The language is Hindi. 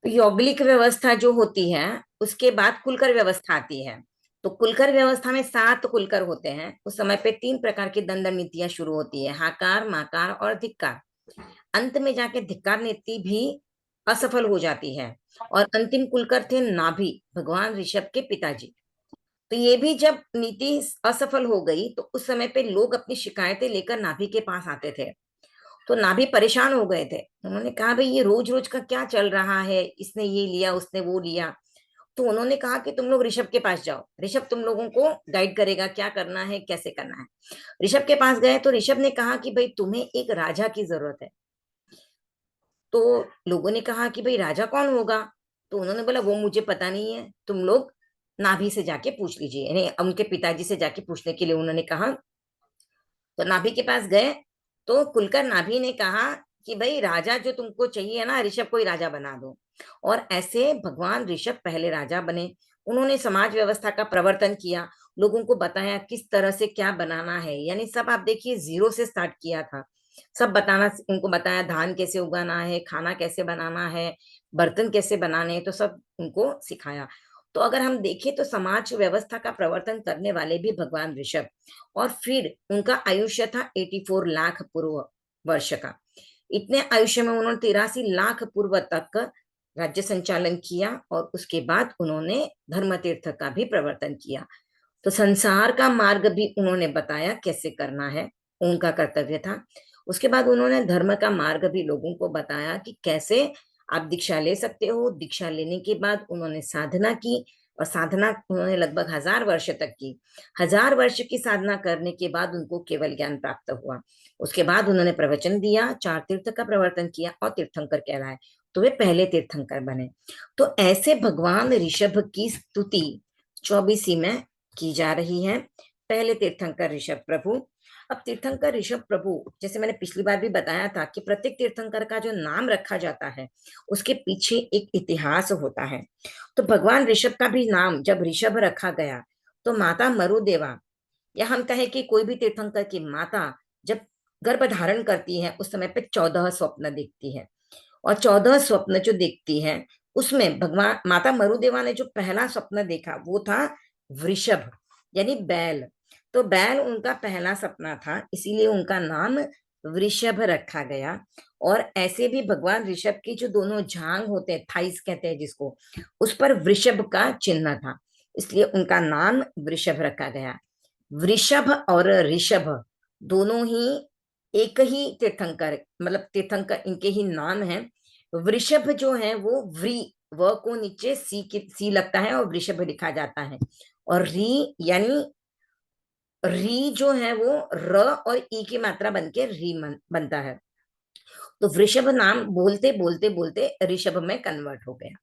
यौगिक व्यवस्था जो होती है उसके बाद कुलकर व्यवस्था आती है। तो कुलकर व्यवस्था में 7 कुलकर होते हैं। उस समय पे 3 प्रकार की दंड नीतियां शुरू होती है, हाकार, माकार और धिक्कार। अंत में जाके धिक्कार नीति भी असफल हो जाती है। और अंतिम कुलकर थे नाभि, भगवान ऋषभ के पिताजी। तो ये भी जब नीति असफल हो गई तो उस समय पे लोग अपनी शिकायतें लेकर नाभि के पास आते थे। तो नाभि परेशान हो गए थे। उन्होंने कहा भाई ये रोज रोज का क्या चल रहा है, इसने ये लिया उसने वो लिया। तो उन्होंने कहा कि तुम लोग ऋषभ के पास जाओ, ऋषभ तुम लोगों को गाइड करेगा क्या करना है कैसे करना है। ऋषभ के पास गए तो ऋषभ ने कहा कि भाई तुम्हें एक राजा की जरूरत है। तो लोगों ने कहा कि भाई राजा कौन होगा। तो उन्होंने बोला वो मुझे पता नहीं है, तुम लोग नाभि से जाके पूछ लीजिए, यानी उनके पिताजी से जाके पूछने के लिए उन्होंने कहा। तो नाभि के पास गए तो खुलकर नाभि ने कहा कि भाई राजा जो तुमको चाहिए ना, ऋषभ को ही राजा बना दो। और ऐसे भगवान ऋषभ पहले राजा बने। उन्होंने समाज व्यवस्था का प्रवर्तन किया, लोगों को बताया किस तरह से क्या बनाना है, यानी सब आप देखिए जीरो से स्टार्ट किया था। सब बताना उनको बताया, धान कैसे उगाना है, खाना कैसे बनाना है, बर्तन कैसे बनाने हैं, तो सब उनको सिखाया। तो अगर हम देखें तो समाज व्यवस्था का प्रवर्तन करने वाले भी भगवान ऋषभ। और फिर उनका आयुष्य था 84 लाख पूर्व वर्ष का। इतने आयुष्य में उन्होंने 83 लाख पूर्व तक राज्य संचालन किया और उसके बाद उन्होंने धर्म तीर्थ का भी प्रवर्तन किया। तो संसार का मार्ग भी उन्होंने बताया कैसे करना है, उनका कर्तव्य था। उसके बाद उन्होंने धर्म का मार्ग भी लोगों को बताया कि कैसे आप दीक्षा ले सकते हो। दीक्षा लेने के बाद उन्होंने साधना की, और साधना उन्होंने लगभग 1000 वर्ष तक की। 1000 वर्ष की साधना करने के बाद उनको केवल ज्ञान प्राप्त हुआ। उसके बाद उन्होंने प्रवचन दिया, 4 तीर्थ का प्रवर्तन किया और तीर्थंकर कहलाए। तो वे पहले तीर्थंकर बने। तो ऐसे भगवान ऋषभ की स्तुति 24वीं में की जा रही है। पहले तीर्थंकर ऋषभ प्रभु। अब तीर्थंकर ऋषभ प्रभु, जैसे मैंने पिछली बार भी बताया था कि प्रत्येक तीर्थंकर का जो नाम रखा जाता है उसके पीछे एक इतिहास होता है। तो भगवान ऋषभ का भी नाम जब ऋषभ रखा गया तो माता मरुदेवा, या हम कहें कि कोई भी तीर्थंकर की माता जब गर्भ धारण करती है उस समय पे 14 स्वप्न देखती है। और 14 स्वप्न जो देखती है उसमें भगवान माता मरुदेवा ने जो पहला स्वप्न देखा वो था वृषभ, यानी बैल। तो बैल उनका पहला सपना था, इसीलिए उनका नाम वृषभ रखा गया। और ऐसे भी भगवान ऋषभ की जो दोनों जांग होते हैं, थाइस कहते हैं जिसको, उस पर वृषभ का चिन्ह था, इसलिए उनका नाम वृषभ रखा गया। वृषभ और ऋषभ दोनों ही एक ही तीर्थंकर, मतलब तीर्थंकर इनके ही नाम है। वृषभ जो है वो व्री, व को नीचे सी लगता है और वृषभ लिखा जाता है। और री यानी री जो है वो र और ई की मात्रा बन के बनता है। तो वृषभ नाम बोलते बोलते बोलते ऋषभ में कन्वर्ट हो गया।